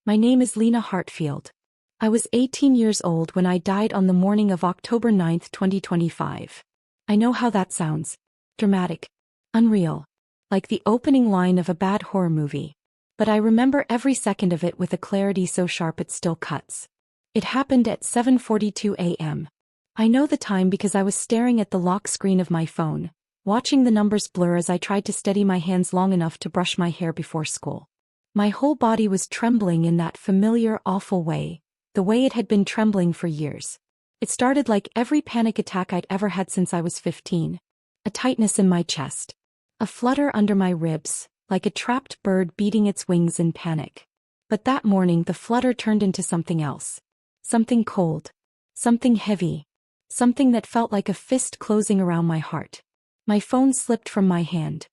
My name is Lena Hartfield. I was 18 years old when I died on the morning of October 9, 2025. I know how that sounds. Dramatic. Unreal. Like the opening line of a bad horror movie. But I remember every second of it with a clarity so sharp it still cuts. It happened at 7:42 a.m. I know the time because I was staring at the lock screen of my phone, watching the numbers blur as I tried to steady my hands long enough to brush my hair before school. My whole body was trembling in that familiar, awful way, the way it had been trembling for years. It started like every panic attack I'd ever had since I was 15. A tightness in my chest. A flutter under my ribs, like a trapped bird beating its wings in panic. But that morning the flutter turned into something else. Something cold. Something heavy. Something that felt like a fist closing around my heart. My phone slipped from my hand.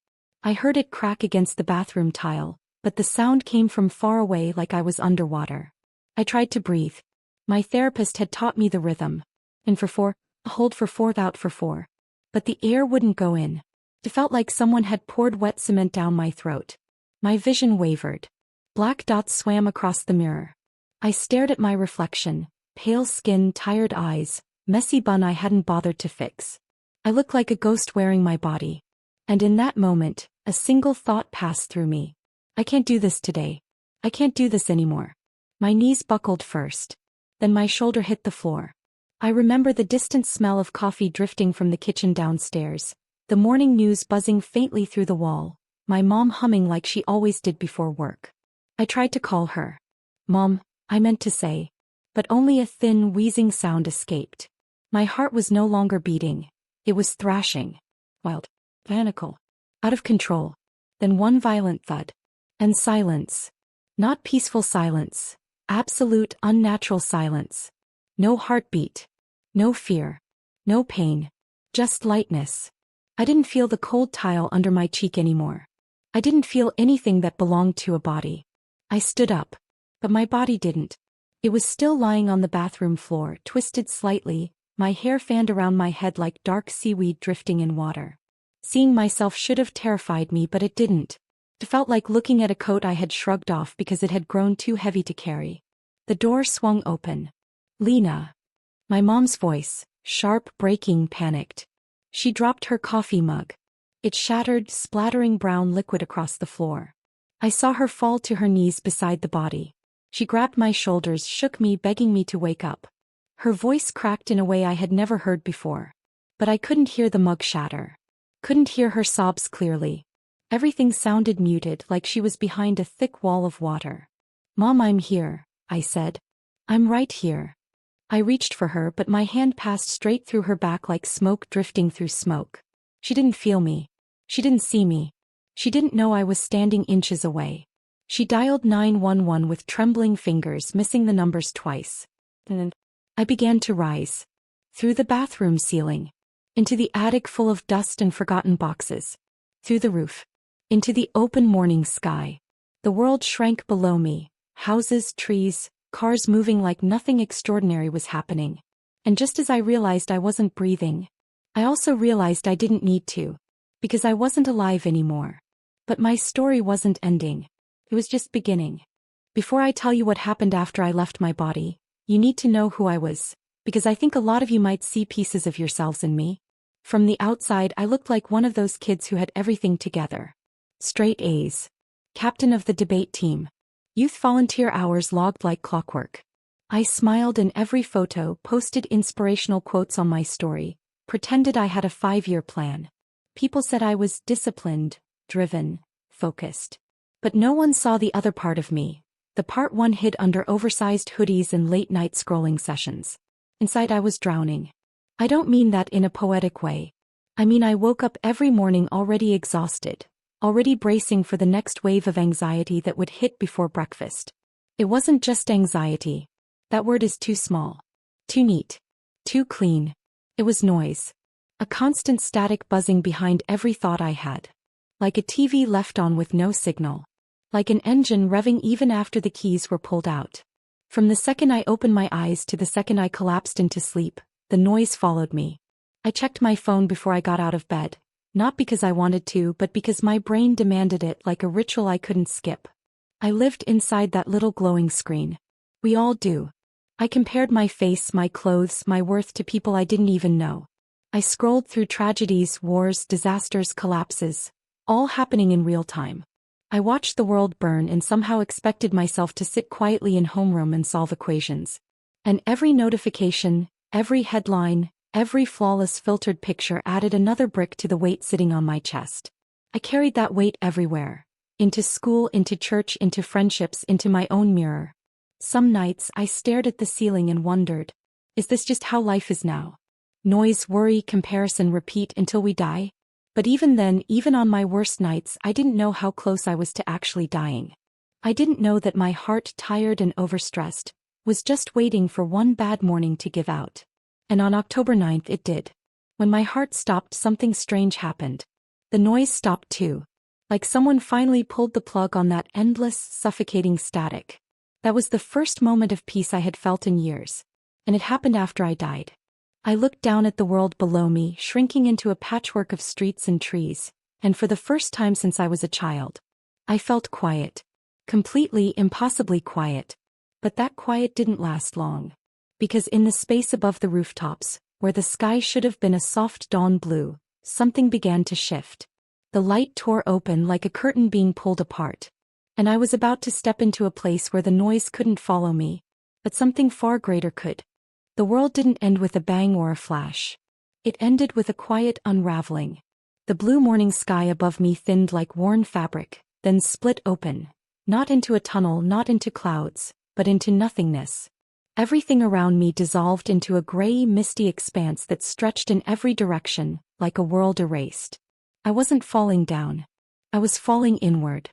I heard it crack against the bathroom tile, but the sound came from far away like I was underwater. I tried to breathe. My therapist had taught me the rhythm. In for 4, hold for 4, out for 4. But the air wouldn't go in. It felt like someone had poured wet cement down my throat. My vision wavered. Black dots swam across the mirror. I stared at my reflection, pale skin, tired eyes, messy bun I hadn't bothered to fix. I looked like a ghost wearing my body. And in that moment, a single thought passed through me. I can't do this today. I can't do this anymore. My knees buckled first. Then my shoulder hit the floor. I remember the distant smell of coffee drifting from the kitchen downstairs, the morning news buzzing faintly through the wall, my mom humming like she always did before work. I tried to call her. Mom, I meant to say. But only a thin, wheezing sound escaped. My heart was no longer beating. It was thrashing. Wild. Panical. Out of control. Then one violent thud. And silence. Not peaceful silence. Absolute, unnatural silence. No heartbeat. No fear. No pain. Just lightness. I didn't feel the cold tile under my cheek anymore. I didn't feel anything that belonged to a body. I stood up. But my body didn't. It was still lying on the bathroom floor, twisted slightly, my hair fanned around my head like dark seaweed drifting in water. Seeing myself should have terrified me, but it didn't. It felt like looking at a coat I had shrugged off because it had grown too heavy to carry. The door swung open. Lena. My mom's voice, sharp, breaking, panicked. She dropped her coffee mug. It shattered, splattering brown liquid across the floor. I saw her fall to her knees beside the body. She grabbed my shoulders, shook me, begging me to wake up. Her voice cracked in a way I had never heard before. But I couldn't hear the mug shatter. Couldn't hear her sobs clearly. Everything sounded muted, like she was behind a thick wall of water. Mom, I'm here, I said. I'm right here. I reached for her, but my hand passed straight through her back like smoke drifting through smoke. She didn't feel me. She didn't see me. She didn't know I was standing inches away. She dialed 911 with trembling fingers, missing the numbers twice. And I began to rise. Through the bathroom ceiling. Into the attic full of dust and forgotten boxes. Through the roof. Into the open morning sky. The world shrank below me. Houses, trees, cars moving like nothing extraordinary was happening. And just as I realized I wasn't breathing, I also realized I didn't need to. Because I wasn't alive anymore. But my story wasn't ending. It was just beginning. Before I tell you what happened after I left my body, you need to know who I was, because I think a lot of you might see pieces of yourselves in me. From the outside, I looked like one of those kids who had everything together. Straight A's. Captain of the debate team. Youth volunteer hours logged like clockwork. I smiled in every photo, posted inspirational quotes on my story, pretended I had a 5-year plan. People said I was disciplined, driven, focused. But no one saw the other part of me, the part one hid under oversized hoodies and late-night scrolling sessions. Inside I was drowning. I don't mean that in a poetic way. I mean I woke up every morning already exhausted, already bracing for the next wave of anxiety that would hit before breakfast. It wasn't just anxiety. That word is too small. Too neat. Too clean. It was noise. A constant static buzzing behind every thought I had. Like a TV left on with no signal. Like an engine revving even after the keys were pulled out. From the second I opened my eyes to the second I collapsed into sleep, the noise followed me. I checked my phone before I got out of bed, not because I wanted to, but because my brain demanded it like a ritual I couldn't skip. I lived inside that little glowing screen. We all do. I compared my face, my clothes, my worth to people I didn't even know. I scrolled through tragedies, wars, disasters, collapses, all happening in real time. I watched the world burn and somehow expected myself to sit quietly in homeroom and solve equations. And every notification, every headline, every flawless filtered picture added another brick to the weight sitting on my chest. I carried that weight everywhere. Into school, into church, into friendships, into my own mirror. Some nights I stared at the ceiling and wondered, is this just how life is now? Noise, worry, comparison, repeat until we die? But even then, even on my worst nights, I didn't know how close I was to actually dying. I didn't know that my heart, tired and overstressed, was just waiting for one bad morning to give out. And on October 9th it did. When my heart stopped, something strange happened. The noise stopped too. Like someone finally pulled the plug on that endless, suffocating static. That was the first moment of peace I had felt in years. And it happened after I died. I looked down at the world below me, shrinking into a patchwork of streets and trees, and for the first time since I was a child, I felt quiet. Completely, impossibly quiet. But that quiet didn't last long. Because in the space above the rooftops, where the sky should have been a soft dawn blue, something began to shift. The light tore open like a curtain being pulled apart. And I was about to step into a place where the noise couldn't follow me, but something far greater could. The world didn't end with a bang or a flash. It ended with a quiet unraveling. The blue morning sky above me thinned like worn fabric, then split open. Not into a tunnel, not into clouds, but into nothingness. Everything around me dissolved into a gray, misty expanse that stretched in every direction, like a world erased. I wasn't falling down. I was falling inward.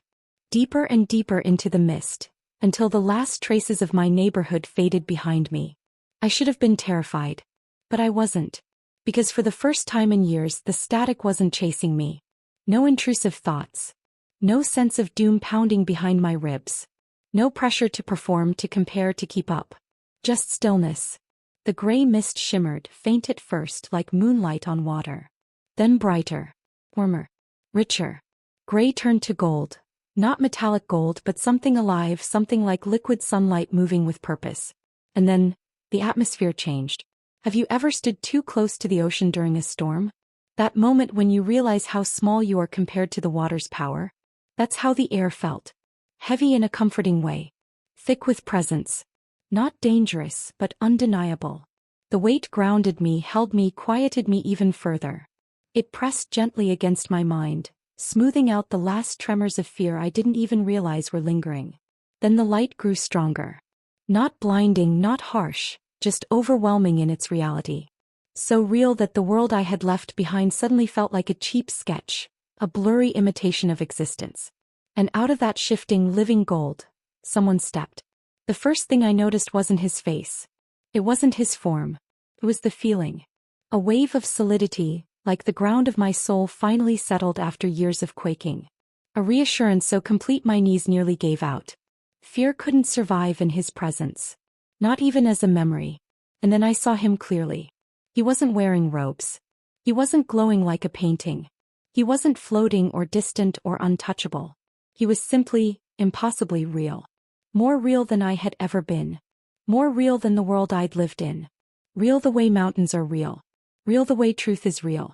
Deeper and deeper into the mist, until the last traces of my neighborhood faded behind me. I should have been terrified. But I wasn't. Because for the first time in years the static wasn't chasing me. No intrusive thoughts. No sense of doom pounding behind my ribs. No pressure to perform, to compare, to keep up. Just stillness. The gray mist shimmered, faint at first like moonlight on water. Then brighter. Warmer. Richer. Gray turned to gold. Not metallic gold but something alive, something like liquid sunlight moving with purpose. And then, the atmosphere changed. Have you ever stood too close to the ocean during a storm? That moment when you realize how small you are compared to the water's power? That's how the air felt. Heavy in a comforting way. Thick with presence. Not dangerous, but undeniable. The weight grounded me, held me, quieted me even further. It pressed gently against my mind, smoothing out the last tremors of fear I didn't even realize were lingering. Then the light grew stronger. Not blinding, not harsh, just overwhelming in its reality. So real that the world I had left behind suddenly felt like a cheap sketch, a blurry imitation of existence. And out of that shifting, living gold, someone stepped. The first thing I noticed wasn't his face. It wasn't his form. It was the feeling. A wave of solidity, like the ground of my soul finally settled after years of quaking. A reassurance so complete my knees nearly gave out. Fear couldn't survive in his presence. Not even as a memory. And then I saw him clearly. He wasn't wearing robes. He wasn't glowing like a painting. He wasn't floating or distant or untouchable. He was simply, impossibly real. More real than I had ever been. More real than the world I'd lived in. Real the way mountains are real. Real the way truth is real.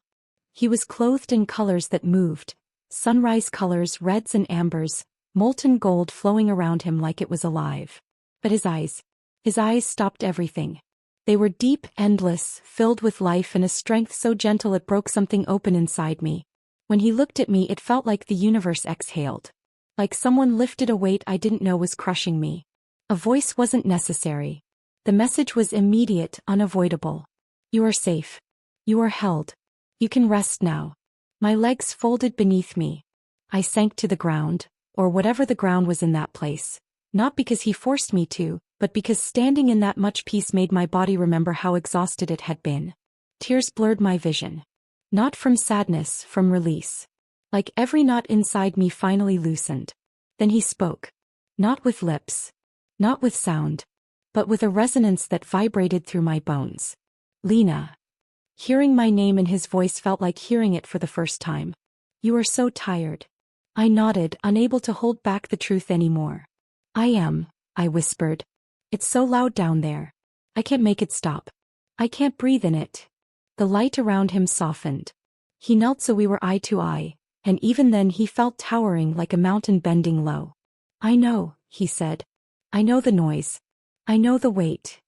He was clothed in colors that moved. Sunrise colors, reds and ambers, molten gold flowing around him like it was alive. But his eyes stopped everything. They were deep, endless, filled with life and a strength so gentle it broke something open inside me. When he looked at me, it felt like the universe exhaled. Like someone lifted a weight I didn't know was crushing me. A voice wasn't necessary. The message was immediate, unavoidable. You are safe. You are held. You can rest now. My legs folded beneath me. I sank to the ground, or whatever the ground was in that place. Not because he forced me to, but because standing in that much peace made my body remember how exhausted it had been. Tears blurred my vision. Not from sadness, from release. Like every knot inside me finally loosened. Then he spoke. Not with lips. Not with sound. But with a resonance that vibrated through my bones. Lena. Hearing my name in his voice felt like hearing it for the first time. You are so tired. I nodded, unable to hold back the truth anymore. I am, I whispered. It's so loud down there. I can't make it stop. I can't breathe in it. The light around him softened. He knelt so we were eye to eye, and even then he felt towering like a mountain bending low. I know, he said. I know the noise. I know the weight.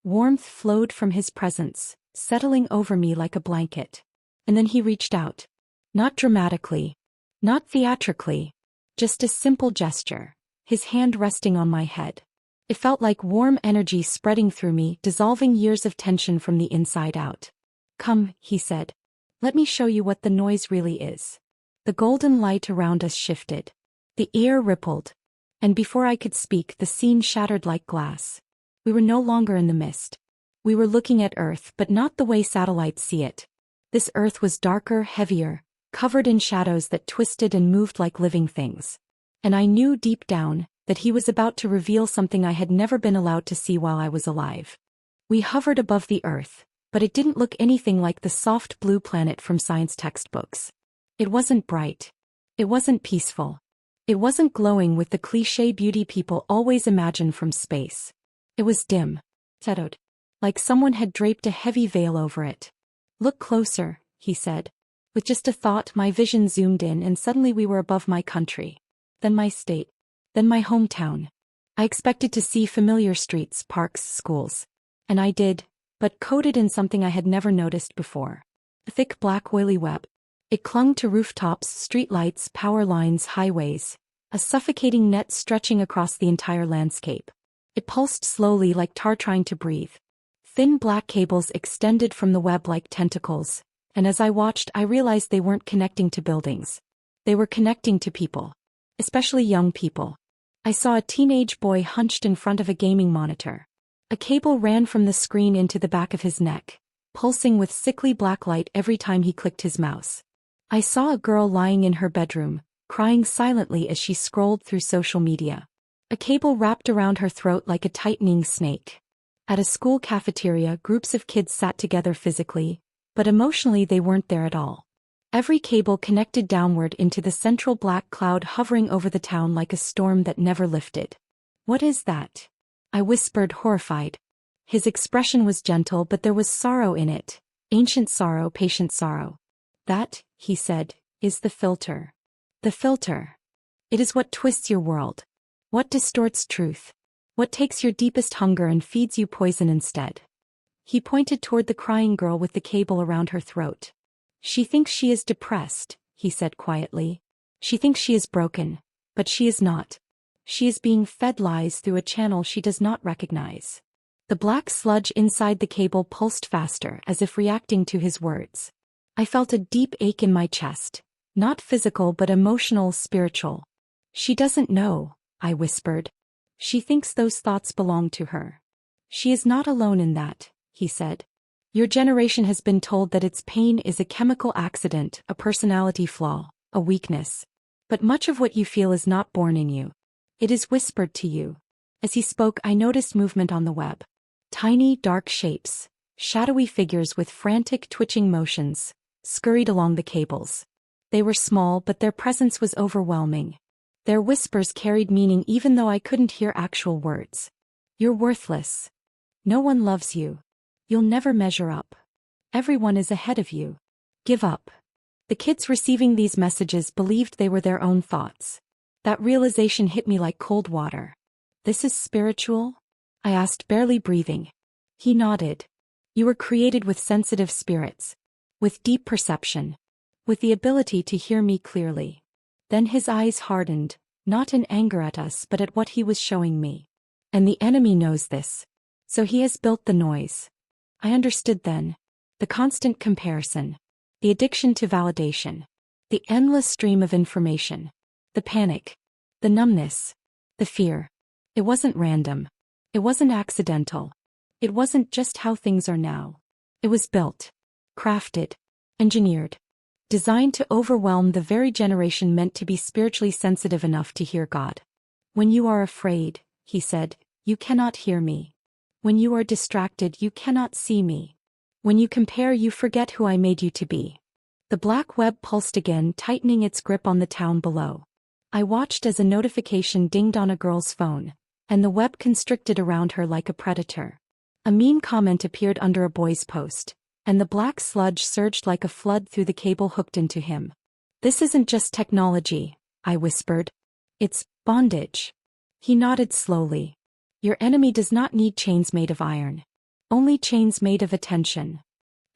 Warmth flowed from his presence, settling over me like a blanket. And then he reached out. Not dramatically. Not theatrically. Just a simple gesture, his hand resting on my head. It felt like warm energy spreading through me, dissolving years of tension from the inside out. Come, he said. Let me show you what the noise really is. The golden light around us shifted. The air rippled. And before I could speak, the scene shattered like glass. We were no longer in the mist. We were looking at Earth, but not the way satellites see it. This Earth was darker, heavier, covered in shadows that twisted and moved like living things. And I knew deep down that he was about to reveal something I had never been allowed to see while I was alive. We hovered above the Earth, but it didn't look anything like the soft blue planet from science textbooks. It wasn't bright. It wasn't peaceful. It wasn't glowing with the cliché beauty people always imagine from space. It was dim, shadowed, like someone had draped a heavy veil over it. Look closer, he said. With just a thought, my vision zoomed in and suddenly we were above my country. Then my state. Then my hometown. I expected to see familiar streets, parks, schools. And I did, but coated in something I had never noticed before. A thick black oily web. It clung to rooftops, streetlights, power lines, highways. A suffocating net stretching across the entire landscape. It pulsed slowly like tar trying to breathe. Thin black cables extended from the web like tentacles, and as I watched I realized they weren't connecting to buildings. They were connecting to people. Especially young people. I saw a teenage boy hunched in front of a gaming monitor. A cable ran from the screen into the back of his neck, pulsing with sickly black light every time he clicked his mouse. I saw a girl lying in her bedroom, crying silently as she scrolled through social media. A cable wrapped around her throat like a tightening snake. At a school cafeteria, groups of kids sat together physically, but emotionally they weren't there at all. Every cable connected downward into the central black cloud hovering over the town like a storm that never lifted. What is that? I whispered, horrified. His expression was gentle, but there was sorrow in it. Ancient sorrow, patient sorrow. That, he said, is the filter. The filter. It is what twists your world. What distorts truth? What takes your deepest hunger and feeds you poison instead? He pointed toward the crying girl with the cable around her throat. She thinks she is depressed, he said quietly. She thinks she is broken, but she is not. She is being fed lies through a channel she does not recognize. The black sludge inside the cable pulsed faster, as if reacting to his words. I felt a deep ache in my chest, not physical but emotional, spiritual. She doesn't know, I whispered. She thinks those thoughts belong to her. She is not alone in that, he said. Your generation has been told that its pain is a chemical accident, a personality flaw, a weakness. But much of what you feel is not born in you. It is whispered to you. As he spoke, I noticed movement on the web. Tiny, dark shapes, shadowy figures with frantic, twitching motions, scurried along the cables. They were small, but their presence was overwhelming. Their whispers carried meaning even though I couldn't hear actual words. You're worthless. No one loves you. You'll never measure up. Everyone is ahead of you. Give up. The kids receiving these messages believed they were their own thoughts. That realization hit me like cold water. This is spiritual? I asked, barely breathing. He nodded. You were created with sensitive spirits. With deep perception. With the ability to hear me clearly. Then his eyes hardened, not in anger at us but at what he was showing me. And the enemy knows this. So he has built the noise. I understood then. The constant comparison. The addiction to validation. The endless stream of information. The panic. The numbness. The fear. It wasn't random. It wasn't accidental. It wasn't just how things are now. It was built. Crafted. Engineered. Designed to overwhelm the very generation meant to be spiritually sensitive enough to hear God. When you are afraid, he said, you cannot hear me. When you are distracted, you cannot see me. When you compare, you forget who I made you to be. The black web pulsed again, tightening its grip on the town below. I watched as a notification dinged on a girl's phone, and the web constricted around her like a predator. A mean comment appeared under a boy's post, and the black sludge surged like a flood through the cable hooked into him. "This isn't just technology," I whispered. "It's bondage." He nodded slowly. "Your enemy does not need chains made of iron. Only chains made of attention."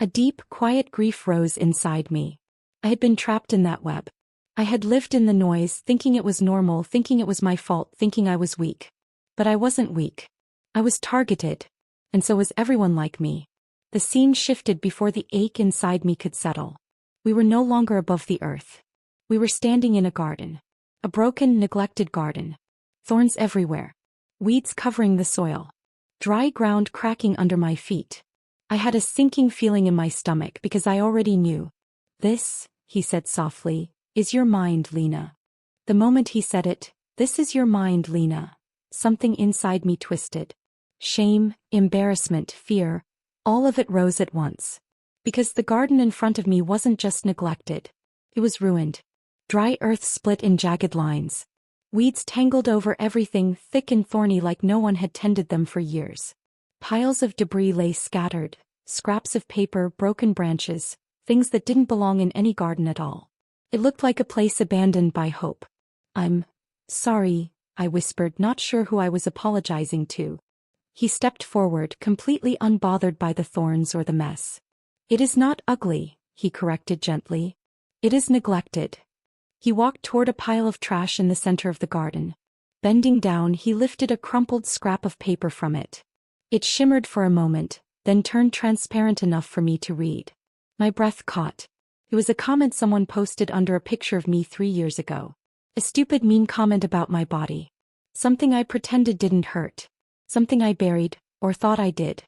A deep, quiet grief rose inside me. I had been trapped in that web. I had lived in the noise, thinking it was normal, thinking it was my fault, thinking I was weak. But I wasn't weak. I was targeted. And so was everyone like me. The scene shifted before the ache inside me could settle. We were no longer above the earth. We were standing in a garden. A broken, neglected garden. Thorns everywhere. Weeds covering the soil. Dry ground cracking under my feet. I had a sinking feeling in my stomach because I already knew. "This," he said softly, "is your mind, Lena." The moment he said it, "This is your mind, Lena," something inside me twisted. Shame, embarrassment, fear, all of it rose at once. Because the garden in front of me wasn't just neglected. It was ruined. Dry earth split in jagged lines. Weeds tangled over everything, thick and thorny like no one had tended them for years. Piles of debris lay scattered, scraps of paper, broken branches, things that didn't belong in any garden at all. It looked like a place abandoned by hope. "I'm sorry," I whispered, not sure who I was apologizing to. He stepped forward, completely unbothered by the thorns or the mess. "It is not ugly," he corrected gently. "It is neglected." He walked toward a pile of trash in the center of the garden. Bending down, he lifted a crumpled scrap of paper from it. It shimmered for a moment, then turned transparent enough for me to read. My breath caught. It was a comment someone posted under a picture of me 3 years ago. A stupid, mean comment about my body. Something I pretended didn't hurt. Something I buried, or thought I did.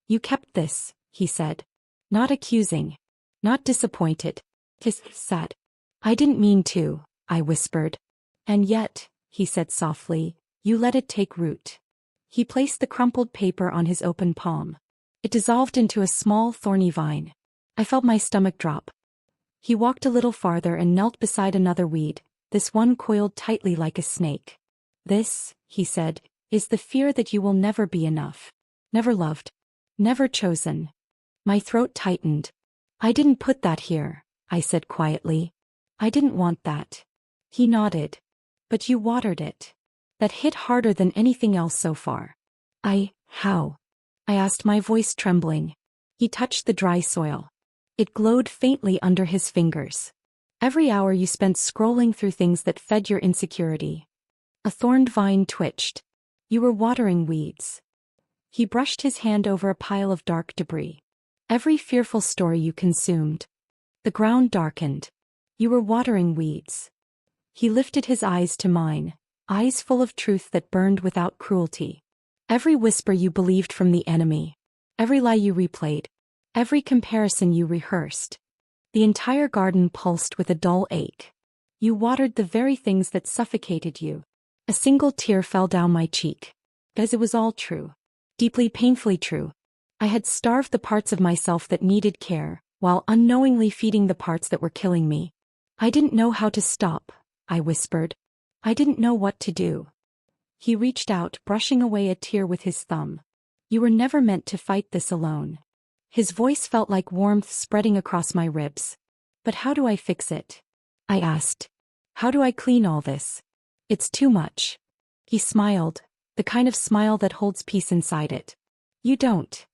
"You kept this," he said. Not accusing. Not disappointed. Just sad. "I didn't mean to," I whispered. "And yet," he said softly, "you let it take root." He placed the crumpled paper on his open palm. It dissolved into a small, thorny vine. I felt my stomach drop. He walked a little farther and knelt beside another weed, this one coiled tightly like a snake. "This," he said, "is the fear that you will never be enough. Never loved. Never chosen." My throat tightened. "I didn't put that here," I said quietly. "I didn't want that." He nodded. "But you watered it." That hit harder than anything else so far. How?" I asked, my voice trembling. He touched the dry soil. It glowed faintly under his fingers. "Every hour you spent scrolling through things that fed your insecurity." A thorned vine twitched. "You were watering weeds." He brushed his hand over a pile of dark debris. "Every fearful story you consumed." The ground darkened. "You were watering weeds." He lifted his eyes to mine, eyes full of truth that burned without cruelty. "Every whisper you believed from the enemy. Every lie you replayed. Every comparison you rehearsed. The entire garden pulsed with a dull ache. You watered the very things that suffocated you." A single tear fell down my cheek. As it was all true. Deeply, painfully true. I had starved the parts of myself that needed care, while unknowingly feeding the parts that were killing me. "I didn't know how to stop," I whispered. "I didn't know what to do." He reached out, brushing away a tear with his thumb. "You were never meant to fight this alone." His voice felt like warmth spreading across my ribs. "But how do I fix it?" I asked. "How do I clean all this? It's too much." He smiled, the kind of smile that holds peace inside it. "You don't."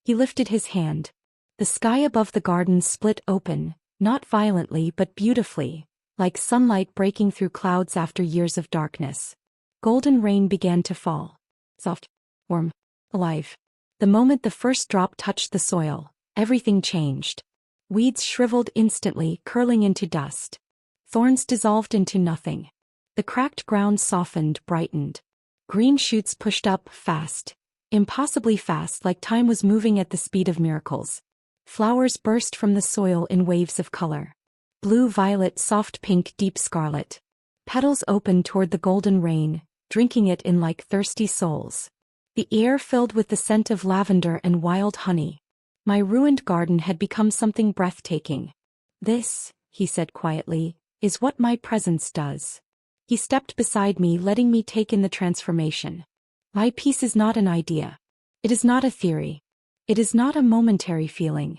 He lifted his hand. The sky above the garden split open, not violently but beautifully, like sunlight breaking through clouds after years of darkness. Golden rain began to fall. Soft, warm, alive. The moment the first drop touched the soil, everything changed. Weeds shriveled instantly, curling into dust. Thorns dissolved into nothing. The cracked ground softened, brightened. Green shoots pushed up, fast. Impossibly fast, like time was moving at the speed of miracles. Flowers burst from the soil in waves of color. Blue, violet, soft pink, deep scarlet. Petals opened toward the golden rain, drinking it in like thirsty souls. The air filled with the scent of lavender and wild honey. My ruined garden had become something breathtaking. "This," he said quietly, "is what my presence does." He stepped beside me, letting me take in the transformation. My peace is not an idea. It is not a theory. It is not a momentary feeling.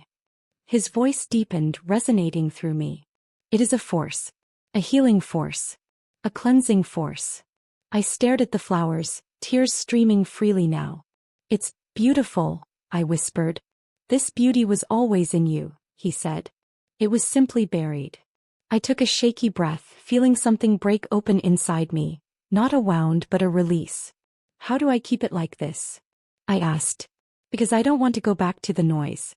His voice deepened, resonating through me. It is a force. A healing force. A cleansing force. I stared at the flowers, tears streaming freely now. It's beautiful, I whispered. This beauty was always in you, he said. It was simply buried. I took a shaky breath, feeling something break open inside me, not a wound but a release. How do I keep it like this? I asked. Because I don't want to go back to the noise.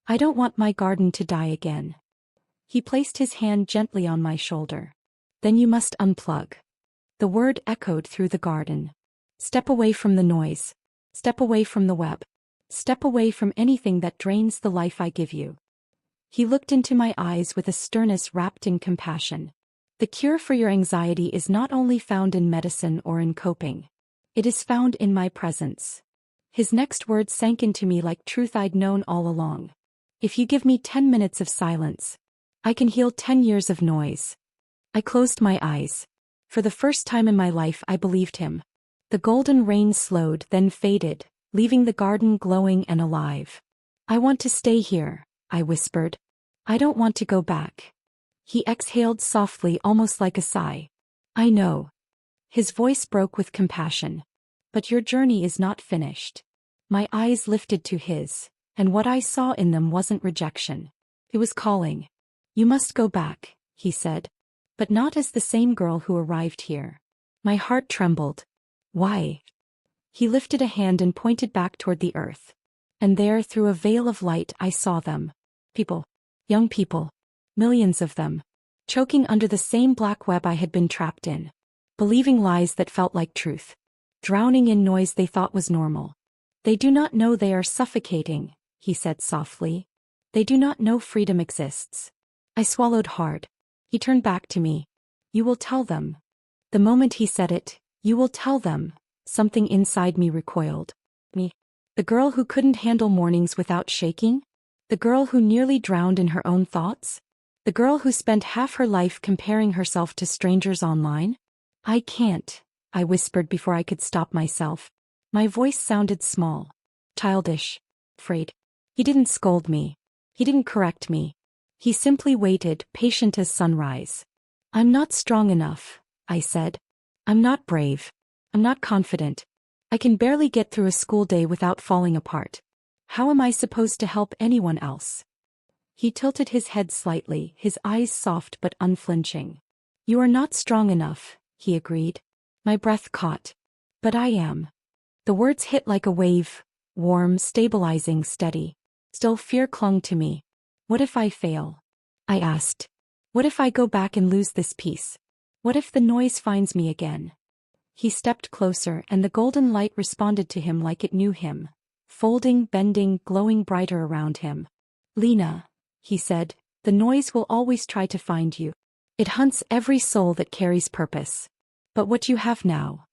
I don't want my garden to die again. He placed his hand gently on my shoulder. Then you must unplug. The word echoed through the garden. Step away from the noise. Step away from the web. Step away from anything that drains the life I give you. He looked into my eyes with a sternness wrapped in compassion. The cure for your anxiety is not only found in medicine or in coping. It is found in my presence. His next words sank into me like truth I'd known all along. If you give me 10 minutes of silence, I can heal 10 years of noise. I closed my eyes. For the first time in my life I believed him. The golden rain slowed, then faded, leaving the garden glowing and alive. I want to stay here, I whispered. I don't want to go back. He exhaled softly, almost like a sigh. I know. His voice broke with compassion. But your journey is not finished. My eyes lifted to his, and what I saw in them wasn't rejection. It was calling. You must go back, he said. But not as the same girl who arrived here. My heart trembled. Why? He lifted a hand and pointed back toward the earth. And there, through a veil of light, I saw them. People. Young people. Millions of them. Choking under the same black web I had been trapped in. Believing lies that felt like truth. Drowning in noise they thought was normal. They do not know they are suffocating, he said softly. They do not know freedom exists. I swallowed hard. He turned back to me. You will tell them. The moment he said it, you will tell them, something inside me recoiled. Me. The girl who couldn't handle mornings without shaking? The girl who nearly drowned in her own thoughts? The girl who spent half her life comparing herself to strangers online? I can't, I whispered before I could stop myself. My voice sounded small, childish, afraid. He didn't scold me. He didn't correct me. He simply waited, patient as sunrise. I'm not strong enough, I said. I'm not brave. I'm not confident. I can barely get through a school day without falling apart. How am I supposed to help anyone else? He tilted his head slightly, his eyes soft but unflinching. You are not strong enough, he agreed. My breath caught. But I am. The words hit like a wave, warm, stabilizing, steady. Still fear clung to me. What if I fail? I asked. What if I go back and lose this peace? What if the noise finds me again? He stepped closer and the golden light responded to him like it knew him. Folding, bending, glowing brighter around him. Lena, he said, the noise will always try to find you. It hunts every soul that carries purpose. But what you have now.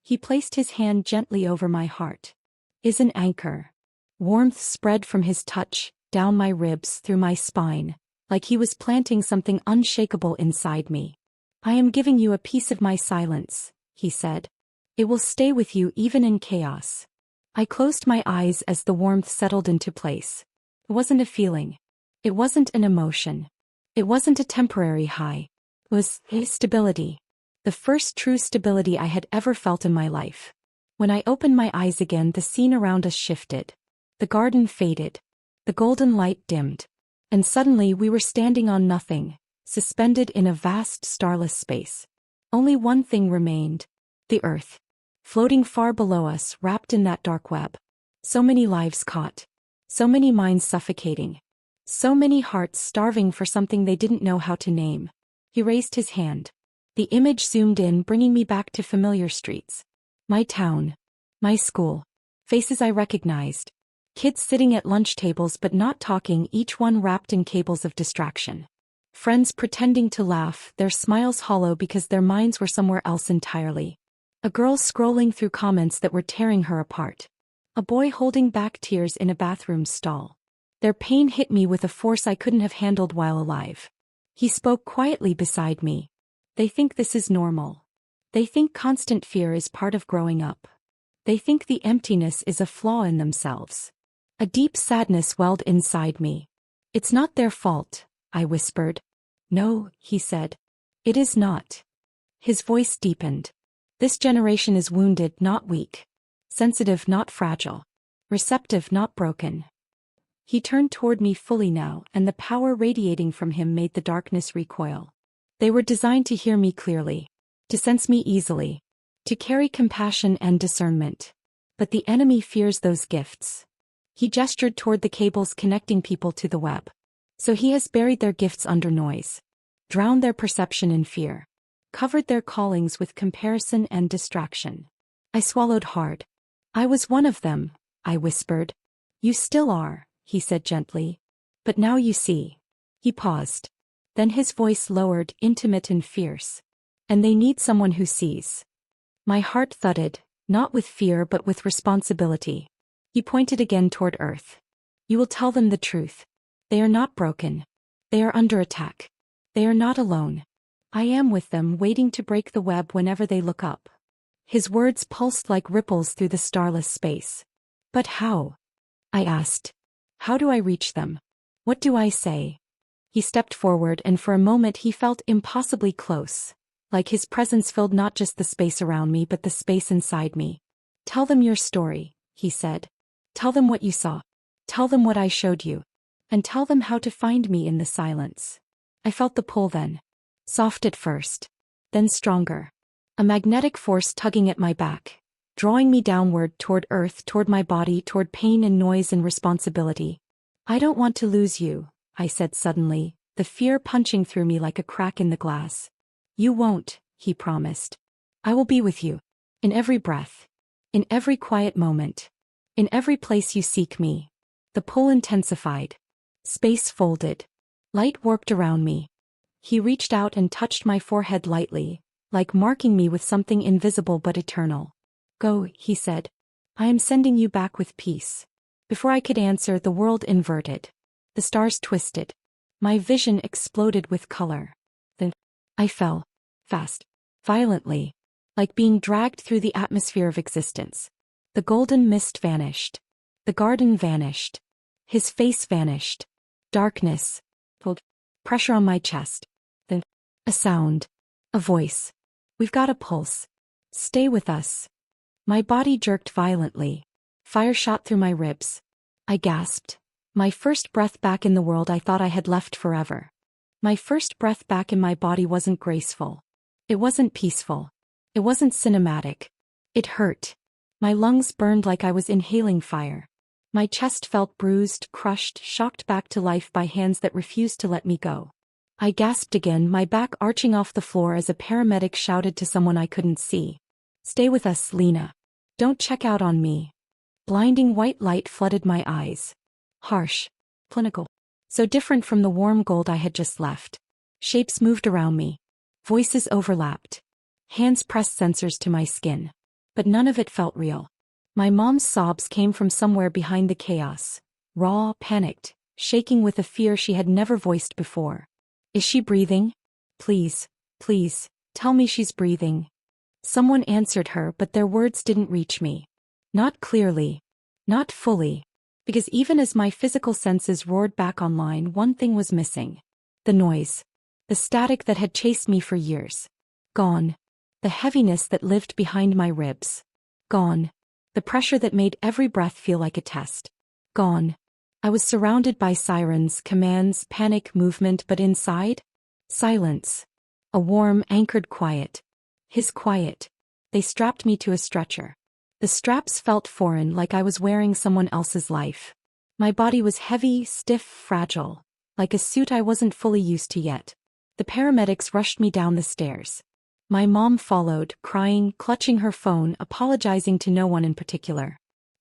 He placed his hand gently over my heart. Is an anchor. Warmth spread from his touch, down my ribs, through my spine, like he was planting something unshakable inside me. I am giving you a piece of my silence, he said. It will stay with you even in chaos. I closed my eyes as the warmth settled into place. It wasn't a feeling. It wasn't an emotion. It wasn't a temporary high. It was stability. The first true stability I had ever felt in my life. When I opened my eyes again, the scene around us shifted. The garden faded. The golden light dimmed. And suddenly we were standing on nothing, suspended in a vast starless space. Only one thing remained. The earth. Floating far below us, wrapped in that dark web. So many lives caught. So many minds suffocating. So many hearts starving for something they didn't know how to name. He raised his hand. The image zoomed in, bringing me back to familiar streets. My town. My school. Faces I recognized. Kids sitting at lunch tables but not talking, each one wrapped in cables of distraction. Friends pretending to laugh, their smiles hollow because their minds were somewhere else entirely. A girl scrolling through comments that were tearing her apart. A boy holding back tears in a bathroom stall. Their pain hit me with a force I couldn't have handled while alive. He spoke quietly beside me. They think this is normal. They think constant fear is part of growing up. They think the emptiness is a flaw in themselves. A deep sadness welled inside me. It's not their fault, I whispered. No, he said. It is not. His voice deepened. This generation is wounded, not weak. Sensitive, not fragile. Receptive, not broken. He turned toward me fully now, and the power radiating from him made the darkness recoil. They were designed to hear me clearly, to sense me easily, to carry compassion and discernment. But the enemy fears those gifts. He gestured toward the cables connecting people to the web. So he has buried their gifts under noise, drowned their perception in fear, covered their callings with comparison and distraction. I swallowed hard. I was one of them, I whispered. You still are, he said gently. But now you see. He paused. Then his voice lowered, intimate and fierce. And they need someone who sees. My heart thudded, not with fear but with responsibility. He pointed again toward Earth. You will tell them the truth. They are not broken. They are under attack. They are not alone. I am with them, waiting to break the web whenever they look up. His words pulsed like ripples through the starless space. But how? I asked. How do I reach them? What do I say? He stepped forward, and for a moment he felt impossibly close, like his presence filled not just the space around me but the space inside me. Tell them your story, he said. Tell them what you saw. Tell them what I showed you. And tell them how to find me in the silence. I felt the pull then. Soft at first. Then stronger. A magnetic force tugging at my back, drawing me downward toward Earth, toward my body, toward pain and noise and responsibility. I don't want to lose you, I said suddenly, the fear punching through me like a crack in the glass. You won't, he promised. I will be with you. In every breath. In every quiet moment. In every place you seek me. The pull intensified. Space folded. Light warped around me. He reached out and touched my forehead lightly, like marking me with something invisible but eternal. Go, he said. I am sending you back with peace. Before I could answer, the world inverted. The stars twisted. My vision exploded with color. Then I fell. Fast. Violently. Like being dragged through the atmosphere of existence. The golden mist vanished. The garden vanished. His face vanished. Darkness. Pulled. Pressure on my chest. Then a sound. A voice. We've got a pulse. Stay with us. My body jerked violently. Fire shot through my ribs. I gasped. My first breath back in the world I thought I had left forever. My first breath back in my body wasn't graceful. It wasn't peaceful. It wasn't cinematic. It hurt. My lungs burned like I was inhaling fire. My chest felt bruised, crushed, shocked back to life by hands that refused to let me go. I gasped again, my back arching off the floor as a paramedic shouted to someone I couldn't see. Stay with us, Lena. Don't check out on me. Blinding white light flooded my eyes. Harsh. Clinical. So different from the warm gold I had just left. Shapes moved around me. Voices overlapped. Hands pressed sensors to my skin. But none of it felt real. My mom's sobs came from somewhere behind the chaos. Raw, panicked, shaking with a fear she had never voiced before. Is she breathing? Please, please, tell me she's breathing. Someone answered her, but their words didn't reach me. Not clearly. Not fully. Because even as my physical senses roared back online, one thing was missing. The noise. The static that had chased me for years. Gone. The heaviness that lived behind my ribs. Gone. The pressure that made every breath feel like a test. Gone. I was surrounded by sirens, commands, panic, movement, but inside? Silence. A warm, anchored quiet. His quiet. They strapped me to a stretcher. The straps felt foreign, like I was wearing someone else's life. My body was heavy, stiff, fragile, like a suit I wasn't fully used to yet. The paramedics rushed me down the stairs. My mom followed, crying, clutching her phone, apologizing to no one in particular.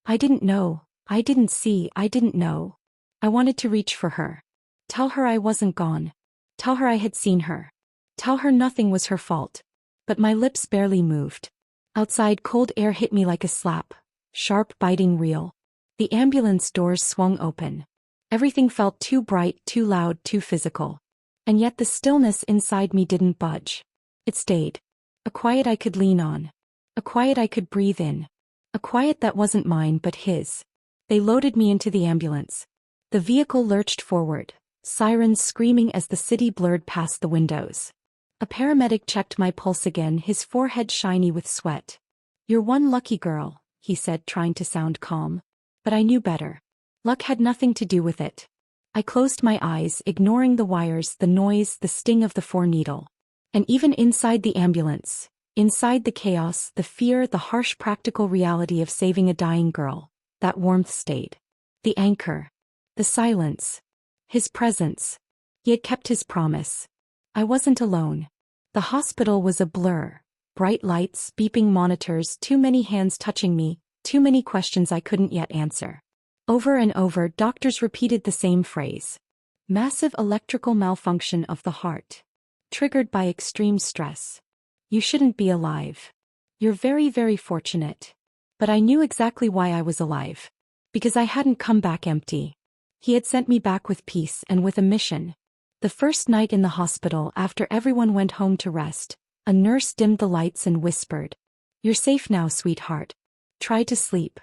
I didn't know. I didn't see. I didn't know. I wanted to reach for her. Tell her I wasn't gone. Tell her I had seen her. Tell her nothing was her fault. But my lips barely moved. Outside, cold air hit me like a slap. Sharp, biting, real. The ambulance doors swung open. Everything felt too bright, too loud, too physical. And yet the stillness inside me didn't budge. It stayed. A quiet I could lean on. A quiet I could breathe in. A quiet that wasn't mine but his. They loaded me into the ambulance. The vehicle lurched forward, sirens screaming as the city blurred past the windows. A paramedic checked my pulse again, his forehead shiny with sweat. "You're one lucky girl," he said, trying to sound calm. But I knew better. Luck had nothing to do with it. I closed my eyes, ignoring the wires, the noise, the sting of the foreneedle. And even inside the ambulance, inside the chaos, the fear, the harsh practical reality of saving a dying girl, that warmth stayed. The anchor. The silence. His presence. He had kept his promise. I wasn't alone. The hospital was a blur. Bright lights, beeping monitors, too many hands touching me, too many questions I couldn't yet answer. Over and over, doctors repeated the same phrase. Massive electrical malfunction of the heart. Triggered by extreme stress. You shouldn't be alive. You're very, very fortunate. But I knew exactly why I was alive. Because I hadn't come back empty. He had sent me back with peace and with a mission. The first night in the hospital, after everyone went home to rest, a nurse dimmed the lights and whispered, "You're safe now, sweetheart. Try to sleep."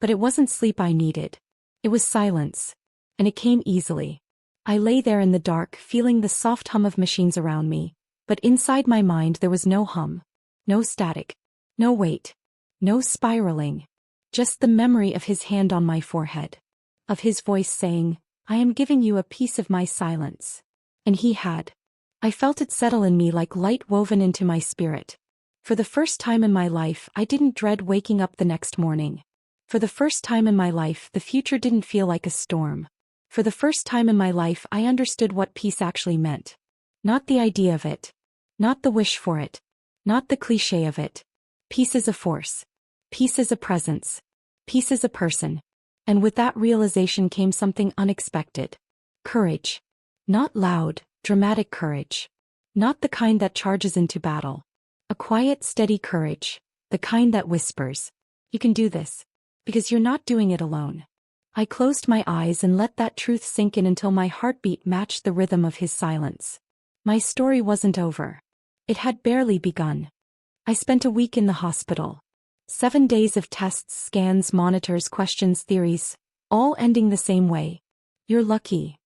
But it wasn't sleep I needed. It was silence. And it came easily. I lay there in the dark, feeling the soft hum of machines around me, but inside my mind there was no hum. No static. No weight. No spiraling. Just the memory of his hand on my forehead. Of his voice saying, "I am giving you a piece of my silence." And he had. I felt it settle in me like light woven into my spirit. For the first time in my life, I didn't dread waking up the next morning. For the first time in my life, the future didn't feel like a storm. For the first time in my life, I understood what peace actually meant. Not the idea of it. Not the wish for it. Not the cliché of it. Peace is a force. Peace is a presence. Peace is a person. And with that realization came something unexpected. Courage. Not loud, dramatic courage. Not the kind that charges into battle. A quiet, steady courage. The kind that whispers, "You can do this." Because you're not doing it alone. I closed my eyes and let that truth sink in until my heartbeat matched the rhythm of his silence. My story wasn't over. It had barely begun. I spent a week in the hospital. 7 days of tests, scans, monitors, questions, theories, all ending the same way. "You're lucky.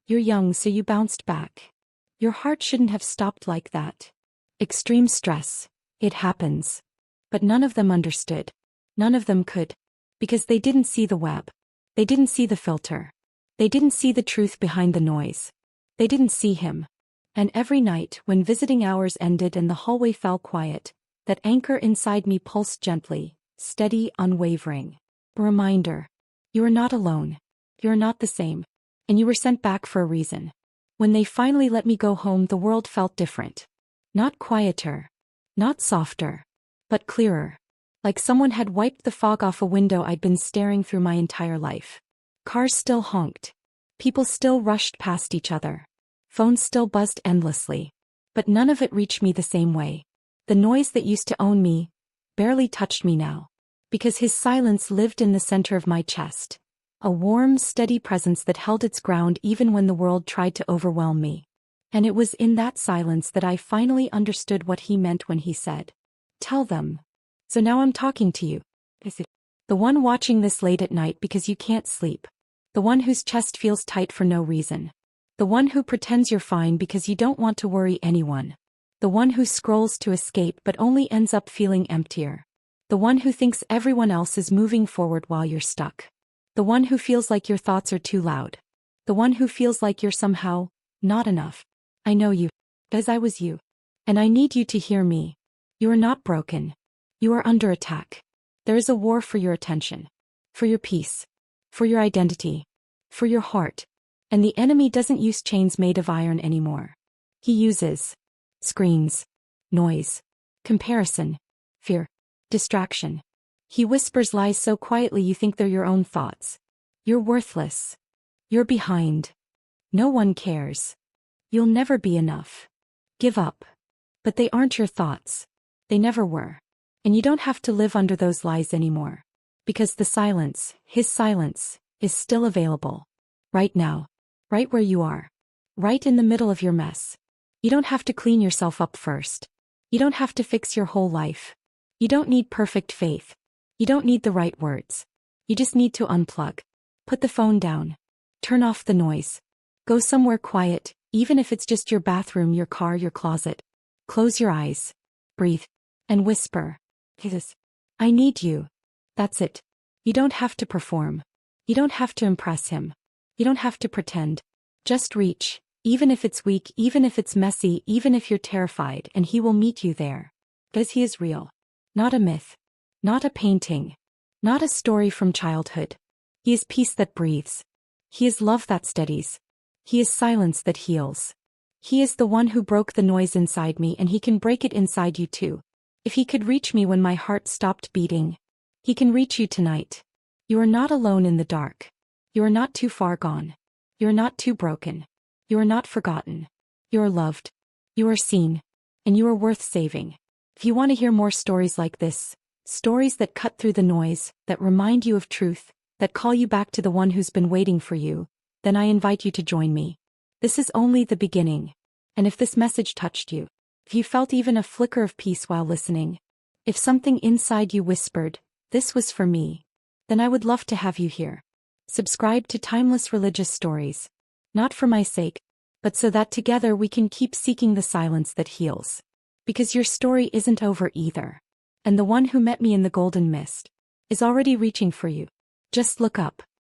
You're young, so you bounced back. Your heart shouldn't have stopped like that. Extreme stress. It happens." But none of them understood. None of them could. Because they didn't see the web. They didn't see the filter. They didn't see the truth behind the noise. They didn't see him. And every night, when visiting hours ended and the hallway fell quiet, that anchor inside me pulsed gently, steady, unwavering. A reminder. You are not alone. You are not the same. And you were sent back for a reason. When they finally let me go home, the world felt different. Not quieter. Not softer. But clearer. Like someone had wiped the fog off a window I'd been staring through my entire life. Cars still honked. People still rushed past each other. Phones still buzzed endlessly. But none of it reached me the same way. The noise that used to own me barely touched me now. Because his silence lived in the center of my chest. A warm, steady presence that held its ground even when the world tried to overwhelm me. And it was in that silence that I finally understood what he meant when he said, "Tell them." So now I'm talking to you. Is it the one watching this late at night because you can't sleep? The one whose chest feels tight for no reason? The one who pretends you're fine because you don't want to worry anyone? The one who scrolls to escape but only ends up feeling emptier? The one who thinks everyone else is moving forward while you're stuck? The one who feels like your thoughts are too loud? The one who feels like you're somehow not enough? I know you. As I was you. And I need you to hear me. You are not broken. You are under attack. There is a war for your attention. For your peace. For your identity. For your heart. And the enemy doesn't use chains made of iron anymore. He uses screens, noise, comparison, fear, distraction. He whispers lies so quietly you think they're your own thoughts. You're worthless. You're behind. No one cares. You'll never be enough. Give up. But they aren't your thoughts. They never were. And you don't have to live under those lies anymore. Because the silence, his silence, is still available. Right now. Right where you are. Right in the middle of your mess. You don't have to clean yourself up first. You don't have to fix your whole life. You don't need perfect faith. You don't need the right words. You just need to unplug. Put the phone down. Turn off the noise. Go somewhere quiet, even if it's just your bathroom, your car, your closet. Close your eyes. Breathe. And whisper. Jesus, I need you. That's it. You don't have to perform. You don't have to impress him. You don't have to pretend. Just reach, even if it's weak, even if it's messy, even if you're terrified, and he will meet you there. Because he is real. Not a myth. Not a painting. Not a story from childhood. He is peace that breathes. He is love that steadies. He is silence that heals. He is the one who broke the noise inside me, and he can break it inside you too. If he could reach me when my heart stopped beating, he can reach you tonight. You are not alone in the dark. You are not too far gone. You are not too broken. You are not forgotten. You are loved. You are seen. And you are worth saving. If you want to hear more stories like this, stories that cut through the noise, that remind you of truth, that call you back to the one who's been waiting for you, then I invite you to join me. This is only the beginning. And if this message touched you, if you felt even a flicker of peace while listening, if something inside you whispered, "This was for me," then I would love to have you here. Subscribe to Timeless Religious Stories. Not for my sake, but so that together we can keep seeking the silence that heals. Because your story isn't over either. And the one who met me in the golden mist is already reaching for you. Just look up.